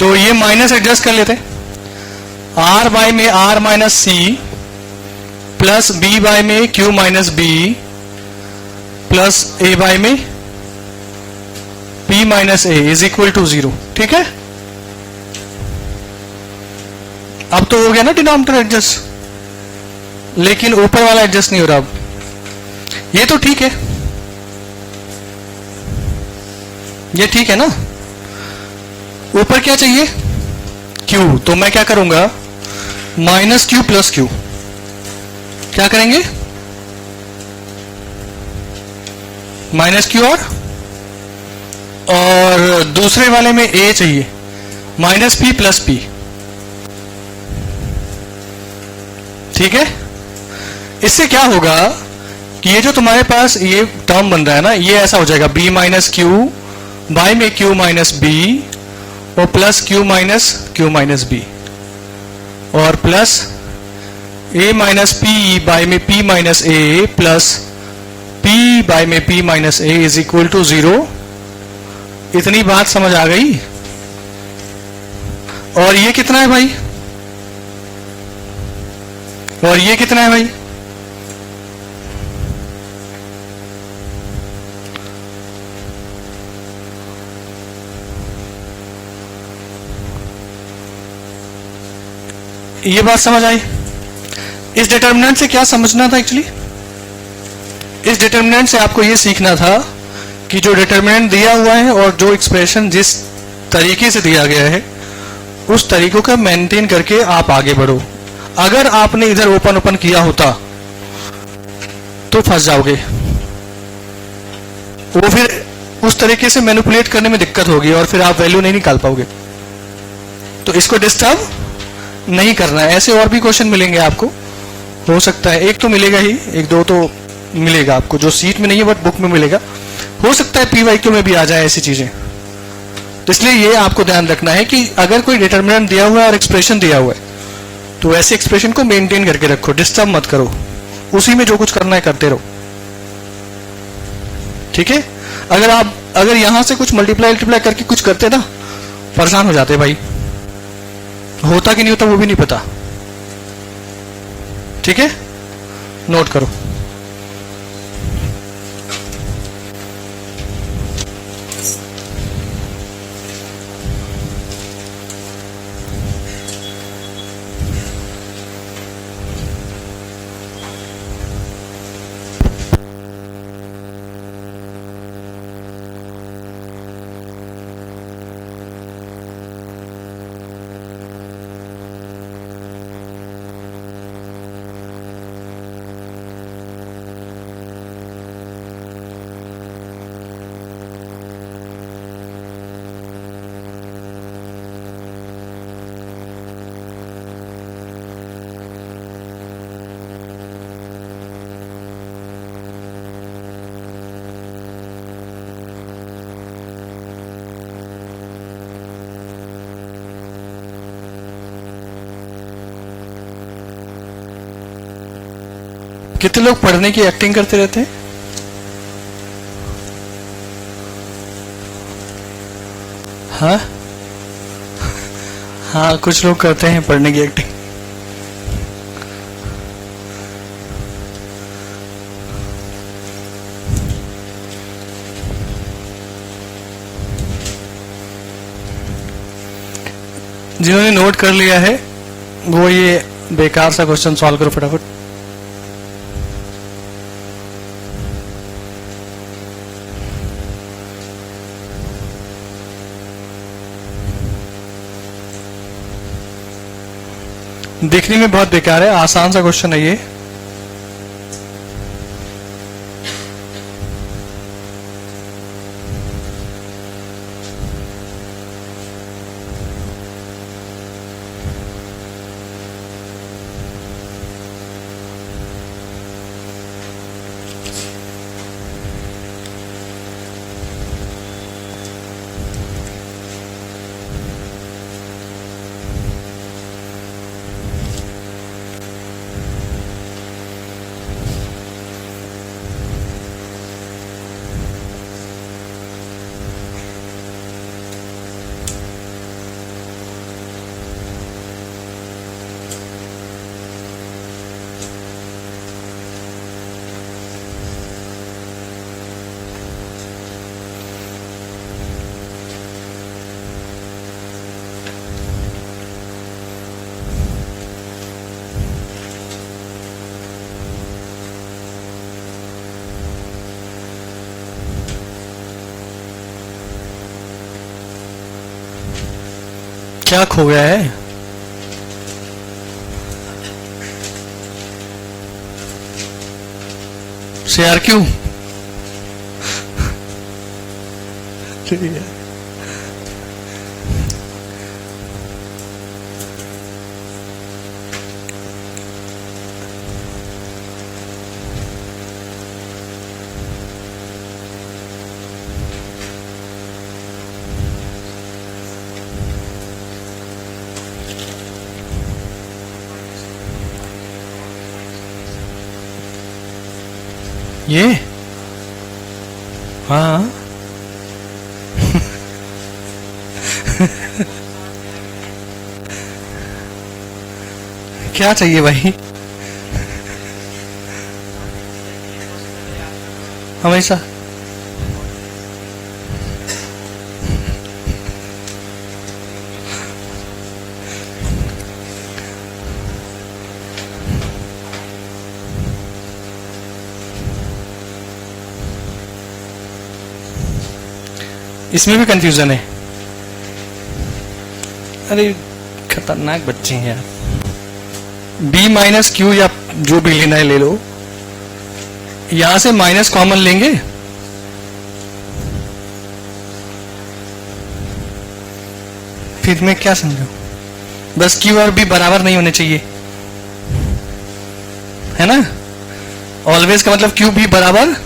तो ये माइनस एडजस्ट कर लेते, R बाय में R minus c plus B by में Q minus b plus a by में p minus a is equal to 0। ठीक है, अब तो हो गया ना डिनोमिनेटर एडजस्ट, लेकिन ऊपर वाला एडजस्ट नहीं हो रहा। अब ये तो ठीक है, ये ठीक है ना। ऊपर क्या चाहिए, q, तो मैं क्या करूंगा, माइनस क्यू प्लस क्यू, क्या करेंगे, माइनस क्यू और दूसरे वाले में a चाहिए, माइनस p प्लस p। ठीक है, इससे क्या होगा कि ये जो तुम्हारे पास ये टर्म बन रहा है ना, ये ऐसा हो जाएगा b माइनस क्यू बाय में q माइनस b और प्लस q माइनस b और plus a minus p by में p minus a plus p by में p minus a is equal to 0। इतनी बात समझ आ गई। और ये कितना है भाई, और ये कितना है भाई, ये बात समझ आई। इस डिटर्मिनेंट से क्या समझना था एक्चुअली, इस डिटर्मिनेंट से आपको ये सीखना था कि जो डिटर्मिनेंट दिया हुआ है और जो एक्सप्रेशन जिस तरीके से दिया गया है उस तरीकों का मेंटेन करके आप आगे बढ़ो। अगर आपने इधर ओपन ओपन किया होता तो फंस जाओगे, वो फिर उस तरीके से मैनिपुलेट करने में दिक्कत होगी और फिर आप वैल्यू नहीं निकाल पाओगे। तो इसको डिस्टर्ब नहीं करना है। ऐसे और भी क्वेश्चन मिलेंगे आपको, हो सकता है एक तो मिलेगा ही, एक दो तो मिलेगा आपको जो सीट में नहीं है बट बुक में मिलेगा। हो सकता है PYQ में भी आ जाए ऐसी चीजें। तो इसलिए ये आपको ध्यान रखना है कि अगर कोई डिटर्मिनेंट दिया हुआ है और एक्सप्रेशन दिया हुआ है तो ऐसे एक्सप्रेशन को मेंटेन करके रखो, डिस्टर्ब मत करो, उसी में जो कुछ करना है करते रहो। ठीक है, अगर यहां से कुछ मल्टीप्लाई करके कुछ करते ना, परेशान हो जाते भाई, होता कि नहीं होता वो भी नहीं पता। ठीक है, नोट करो। कितने लोग पढ़ने की एक्टिंग करते रहते हैं? हाँ हाँ, कुछ लोग करते हैं पढ़ने की एक्टिंग। जिन्होंने नोट कर लिया है वो ये बेकार सा क्वेश्चन सॉल्व करो फटाफट। देखने में बहुत बेकार है, आसान सा क्वेश्चन है ये। क्या खो गया है? CRQ? ये हाँ क्या चाहिए भाई? हमेशा इसमें भी कंफ्यूजन है। अरे खतरनाक बच्चे हैं यार। B माइनस क्यू या जो भी लेना है ले लो, यहां से माइनस कॉमन लेंगे, फिर मैं क्या समझू? बस Q और B बराबर नहीं होने चाहिए, है ना? ऑलवेज का मतलब Q B बराबर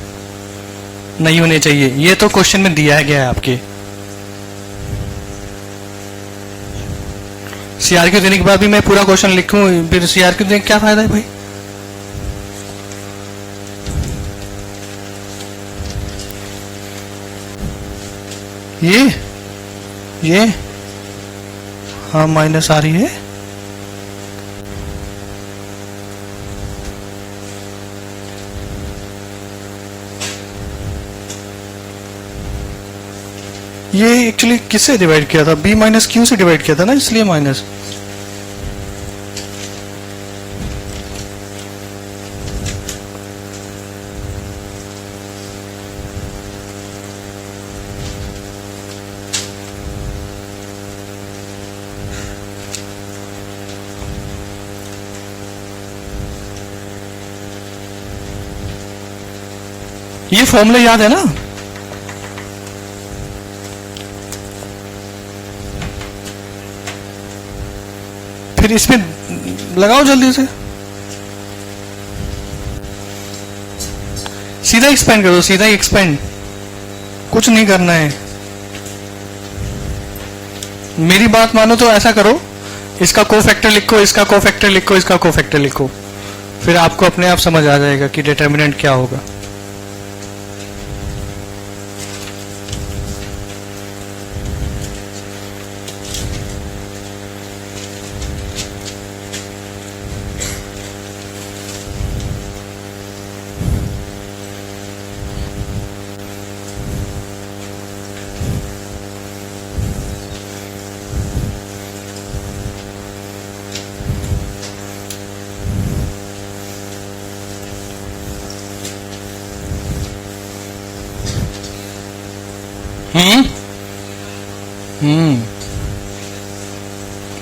नहीं होने चाहिए। ये तो क्वेश्चन में दिया गया है आपके। CRQ देने के बाद भी मैं पूरा क्वेश्चन लिखूं, फिर CRQ देने क्या फायदा है भाई? ये हाँ माइनस आ रही है। ये एक्चुअली किससे डिवाइड किया था? B माइनस क्यू से डिवाइड किया था ना, इसलिए माइनस। ये फॉर्मूला याद है ना? फिर इसमें लगाओ जल्दी से, सीधा एक्सपेंड करो, सीधा एक्सपेंड, कुछ नहीं करना है। मेरी बात मानो तो ऐसा करो, इसका कोफैक्टर लिखो, इसका कोफैक्टर लिखो, इसका कोफैक्टर लिखो, फिर आपको अपने आप समझ आ जाएगा कि डिटर्मिनेंट क्या होगा।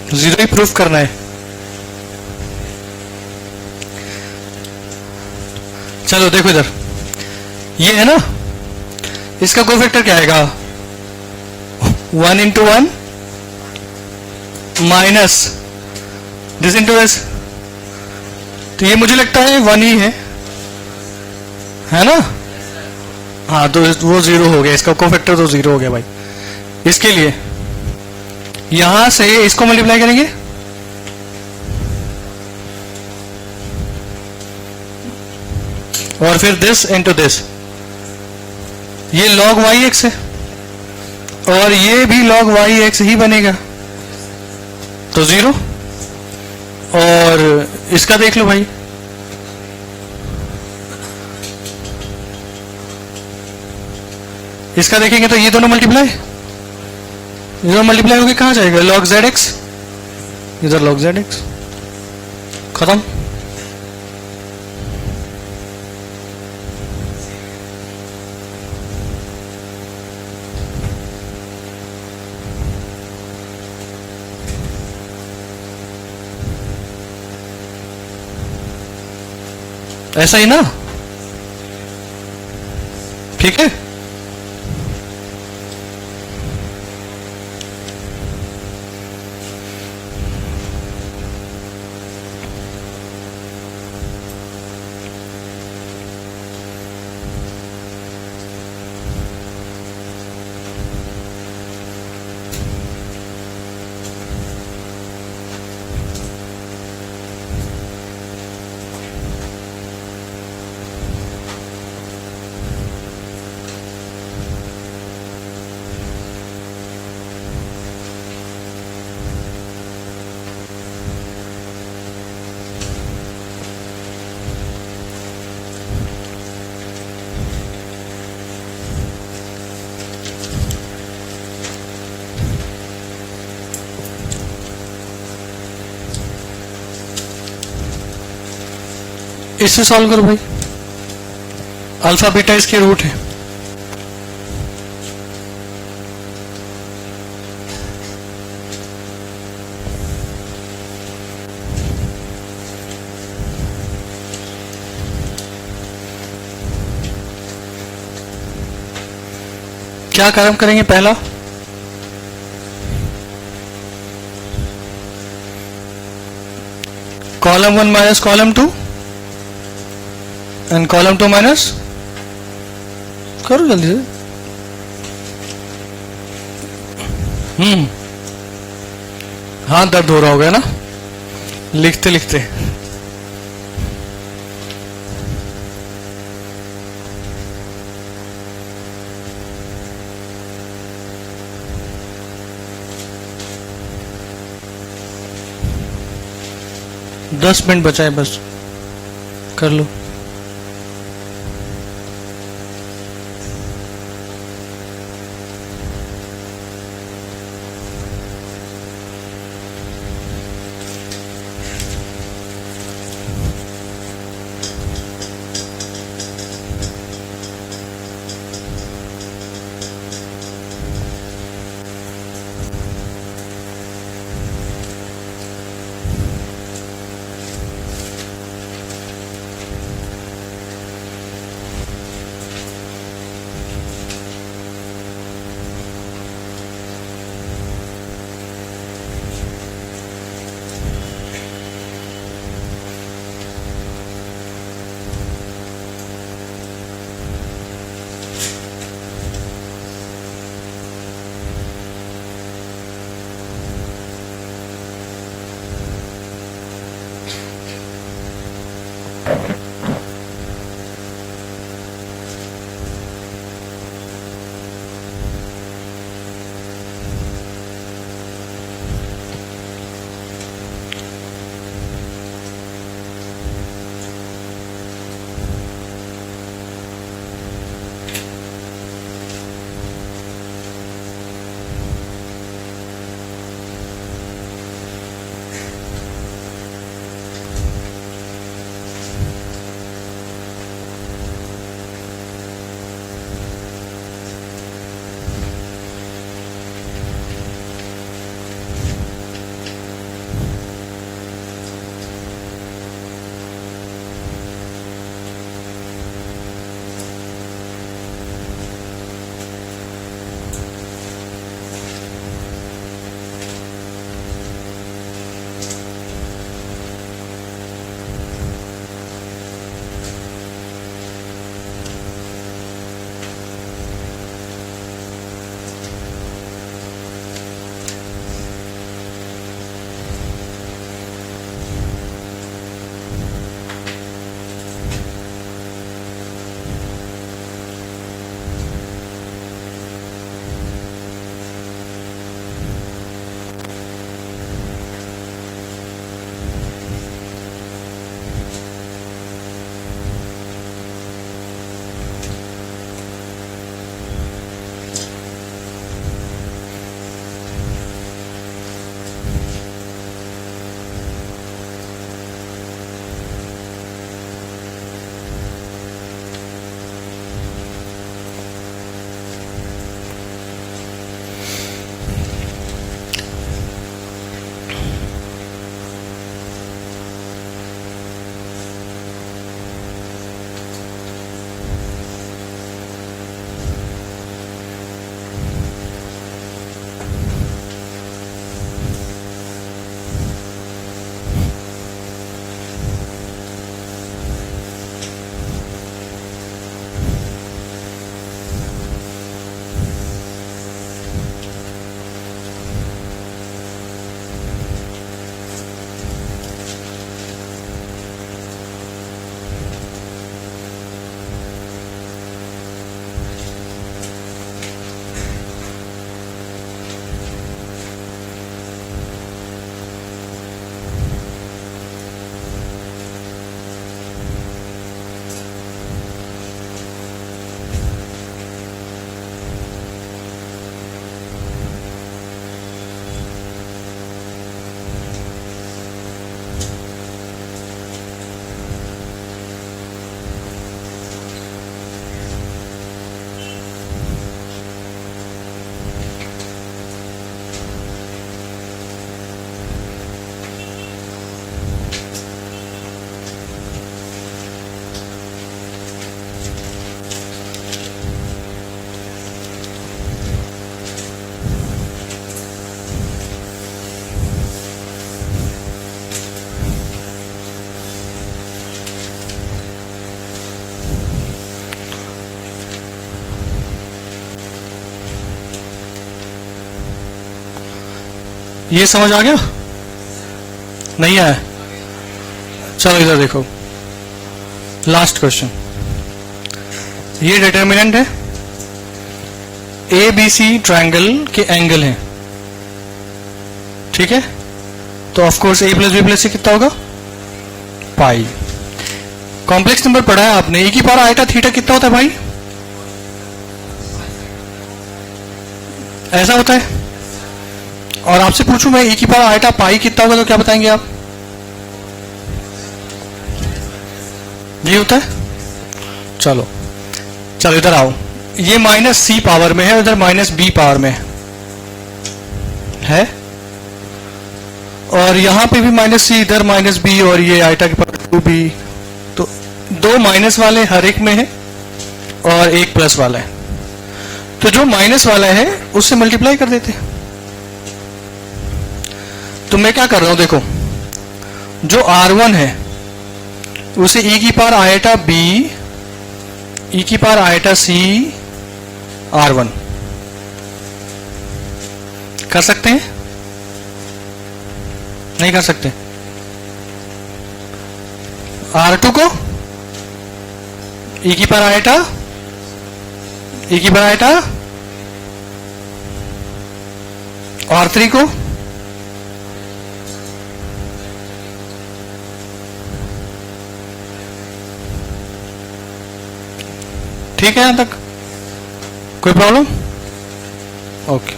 जीरो ही प्रूफ करना है। चलो देखो इधर, ये है ना, इसका कोफैक्टर क्या आएगा? 1 into 1 minus this into this, तो ये मुझे लगता है 1 ही है ना? हाँ, तो वो जीरो हो गया, इसका कोफैक्टर तो जीरो हो गया भाई। इसके लिए यहां से इसको मल्टीप्लाई करेंगे, और फिर दिस इंटू दिस, ये log y(x) है और ये भी log y(x) ही बनेगा, तो जीरो। और इसका देख लो भाई, इसका देखेंगे तो ये दोनों मल्टीप्लाई होके कहां जाएगा? log zx, इधर log zx, खत्म। ऐसा ही ना, ठीक है। इससे सॉल्व करो भाई, अल्फा बीटा इसके रूट है। क्या काम करेंगे? पहला column 1 minus column 2 and column 2 minus, करो जल्दी से। हाथ दर्द हो रहा होगा ना लिखते लिखते। दस मिनट बचा है बस, कर लो। ये समझ आ गया? नहीं आया? चलो इधर देखो, लास्ट क्वेश्चन। ये डिटर्मिनेंट है, ए बी सी ट्रायंगल के एंगल हैं, ठीक है? तो of course A plus B plus C कितना होगा? पाई। कॉम्प्लेक्स नंबर पढ़ा है आपने, ए की पावर आयटा थीटा कितना होता है भाई? ऐसा होता है। और आपसे पूछूं मैं, ए की पावर आयटा पाई कितना होगा, तो क्या बताएंगे आप? ये होता है। चलो चलो इधर आओ, ये माइनस सी पावर में है, उधर माइनस बी पावर में है, और यहां पे भी माइनस सी, इधर माइनस बी, और ये आयटा के पावर 2b। तो दो माइनस वाले हर एक में है और एक प्लस वाला है, तो जो माइनस वाला है उससे मल्टीप्लाई कर देते हैं। तो मैं क्या कर रहा हूं, देखो, जो R1 है उसे e की पावर आयटा b, e की पावर आयटा c R1 कर सकते हैं? नहीं कर सकते। R2 को e की पावर आयटा, e की पावर आयटा, R3 को ठीक है? यहां तक कोई प्रॉब्लम? ओके,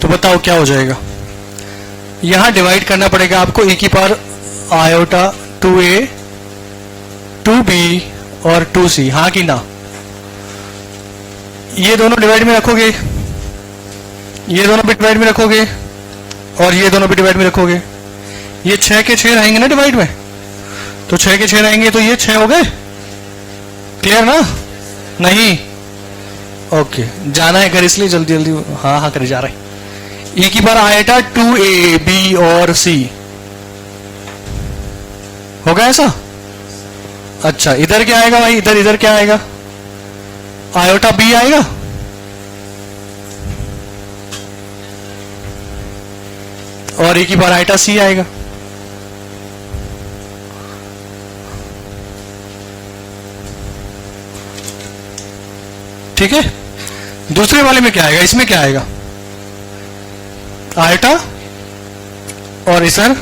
तो बताओ क्या हो जाएगा? यहां डिवाइड करना पड़ेगा आपको, e की पावर आयोटा 2a 2b और 2c, हाँ कि ना? ये दोनों डिवाइड में रखोगे, ये दोनों भी डिवाइड में रखोगे, और ये दोनों भी डिवाइड में रखोगे, ये 6 के 6 रहेंगे ना डिवाइड में, तो 6 के 6 रहेंगे, तो ये 6 हो गए। क्लियर ना? नहीं? ओके, जाना है घर इसलिए जल्दी जल्दी हाँ हाँ करे जा रहे हैं। e की पावर आयटा 2a b और c होगा ऐसा? अच्छा, इधर क्या आएगा भाई? इधर इधर क्या आएगा? आयोटा b आएगा, और e की पावर आयटा c आएगा। ठीक है? दूसरे वाले में क्या आएगा? इसमें क्या आएगा? आयटा, और इधर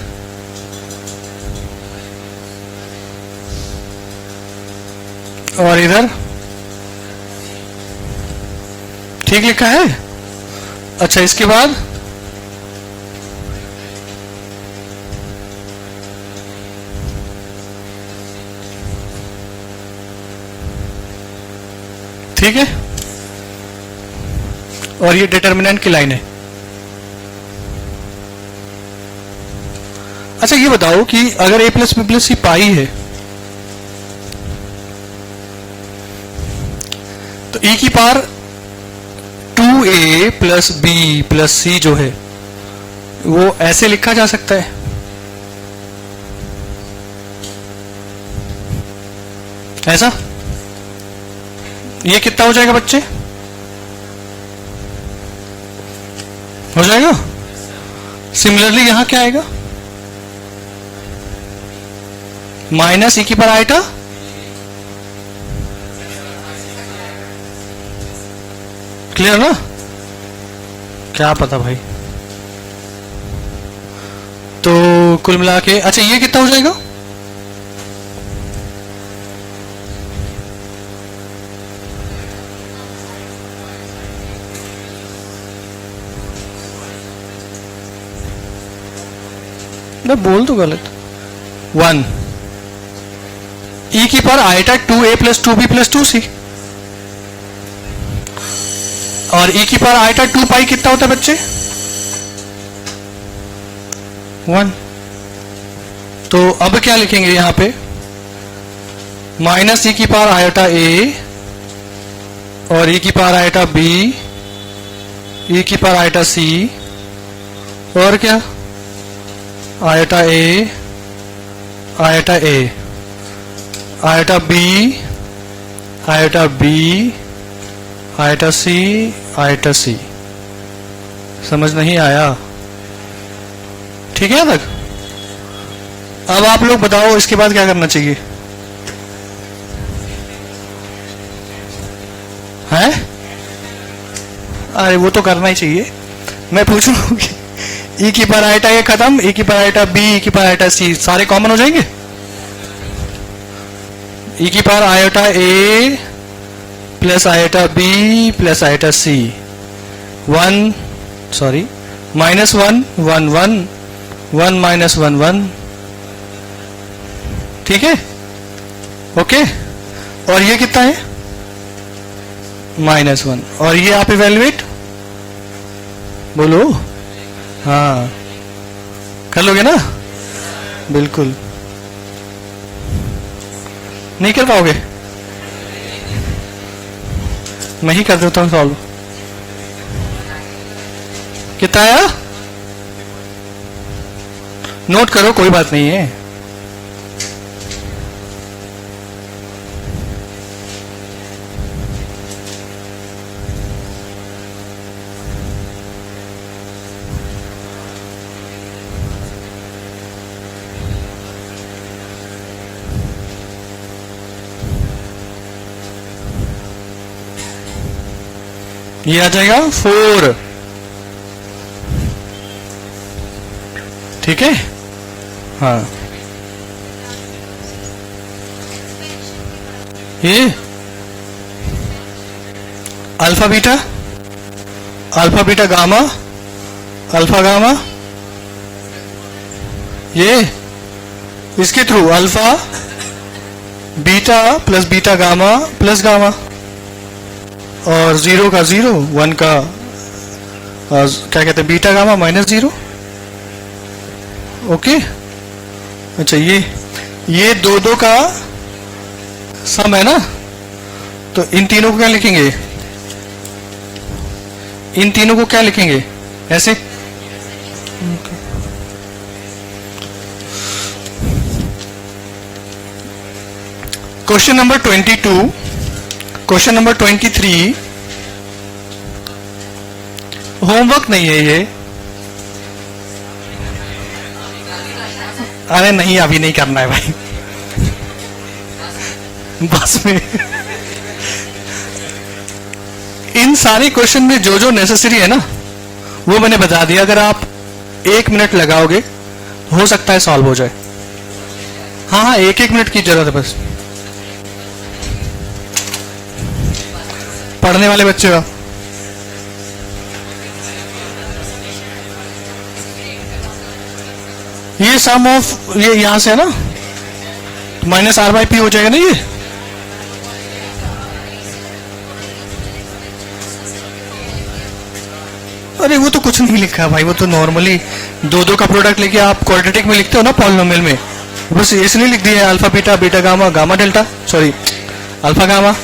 और इधर, ठीक लिखा है? अच्छा, इसके बाद ठीक है, और ये डिटर्मिनेंट की लाइन है। अच्छा, ये बताओ कि अगर a plus b plus C pi है, तो e की power 2a plus b plus C जो है वो ऐसे लिखा जा सकता है। ऐसा? ये कितना हो जाएगा बच्चे? हो जाएगा? सिमिलरली यहां क्या आएगा? माइनस e की पावर आयटा, क्लियर ना? क्या पता भाई। तो कुल मिला के अच्छा ये कितना हो जाएगा? ना बोल तो गलत। 1 e की power eta 2a plus 2b plus 2c, और e की पावर आयटा 2 पाई कितना होता है बच्चे? 1। तो अब क्या लिखेंगे यहां पे? माइनस e की पावर आयटा a और e की पावर आयटा b, e की पावर आयटा c, और क्या? Iota a, iota a, iota b, iota b, iota c, iota C. समझ नहीं आया? ठीक है तक? अब आप लोग बताओ इसके बाद क्या करना चाहिए? है? अरे वो तो करना ही चाहिए। मैं पूछ रहा हूँ कि ई की पावर आइटा ये खत्म, ई की पावर आइटा बी, ई की पावर आइटा सी सारे कॉमन हो जाएंगे। ई की power iota A plus iota B plus iota C, minus one one one one minus one one. ठीक है, ओके। और ये कितना है? -1। और ये आप इवेल्युएट बोलो। हाँ, कर लोगे ना? बिल्कुल। नहीं कर पाओगे? मैं ही कर देता हूँ सॉल्व। कितना आया? नोट करो, कोई बात नहीं है। ये आ जाएगा 4। ठीक है, हाँ। ये alpha beta gamma, alpha gamma, ये इसके through alpha beta plus beta gamma plus gamma, और 0 का 0, 1 का क्या कहते हैं बीटा गामा माइनस 0। ओके। अच्छा, ये दो का सम है ना, तो इन तीनों को क्या लिखेंगे? इन तीनों को क्या लिखेंगे? ऐसे। Question number 22, question number 23। Homework नहीं है ये। अरे नहीं, अभी नहीं करना है भाई, बस में। इन सारे क्वेश्चन में जो जो नेसेसरी है ना वो मैंने बता दिया। अगर आप 1 मिनट लगाओगे हो सकता है सॉल्व हो जाए। हाँ, 1-1 मिनट की जरूरत है बस। पढ़ने वाले बच्चे का ये सम ऑफ, ये यहां से है ना, -r/p हो जाएगा ना ये। अरे वो तो कुछ नहीं लिखा है भाई, वो तो नॉर्मली दो का प्रोडक्ट लेके आप क्वाड्रेटिक में लिखते हो ना पॉलिनोमियल में, बस इसलिए लिख दिया है alpha beta, beta gamma, gamma delta, sorry alpha gamma,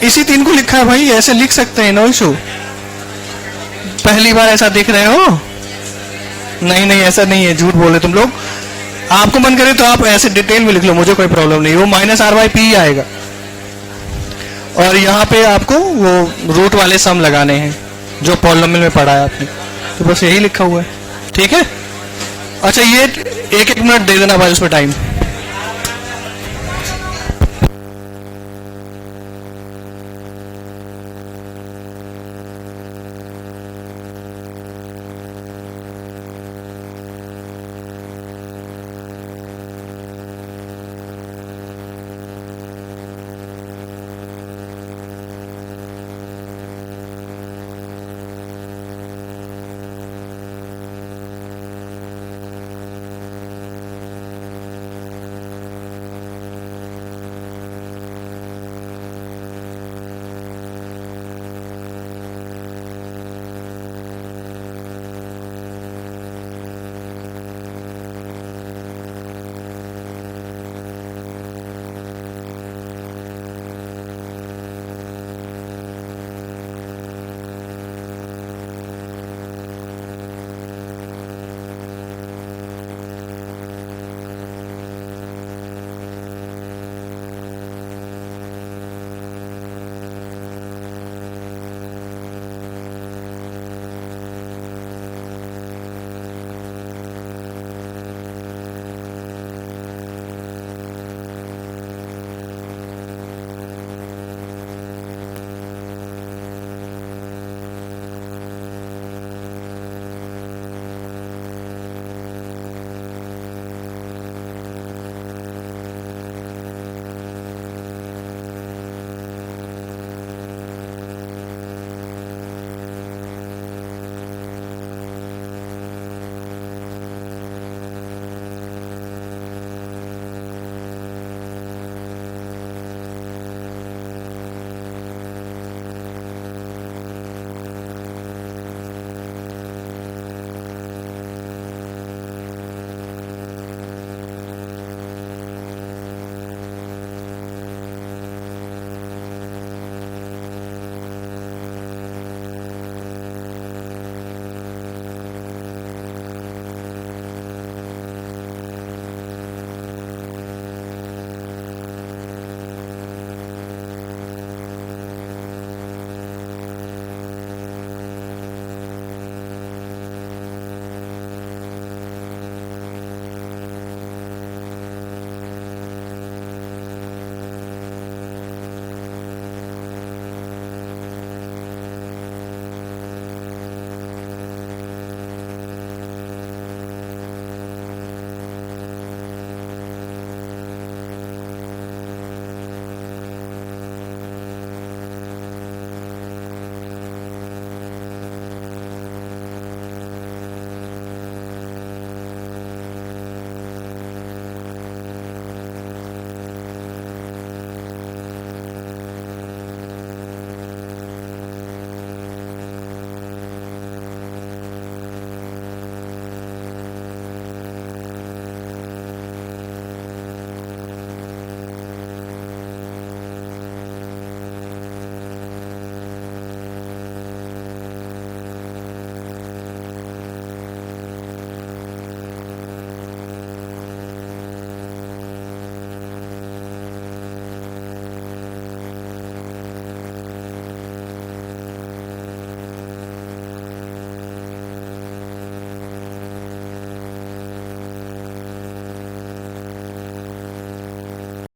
इसी 3 को लिखा है भाई। ऐसे लिख सकते हैं, नो इशू। पहली बार ऐसा देख रहे हो? नहीं नहीं, ऐसा नहीं है, झूठ बोले तुम लोग। आपको मन करे तो आप ऐसे डिटेल में लिख लो, मुझे कोई प्रॉब्लम नहीं। वो -r/p ही आएगा, और यहाँ पे आपको वो रूट वाले सम लगाने हैं जो पॉलिनोमियल में पढ़ा है आपने, तो बस यही लिखा हुआ है। ठीक है। अच्छा, ये 1-1 मिनट दे देना भाई उसमें टाइम।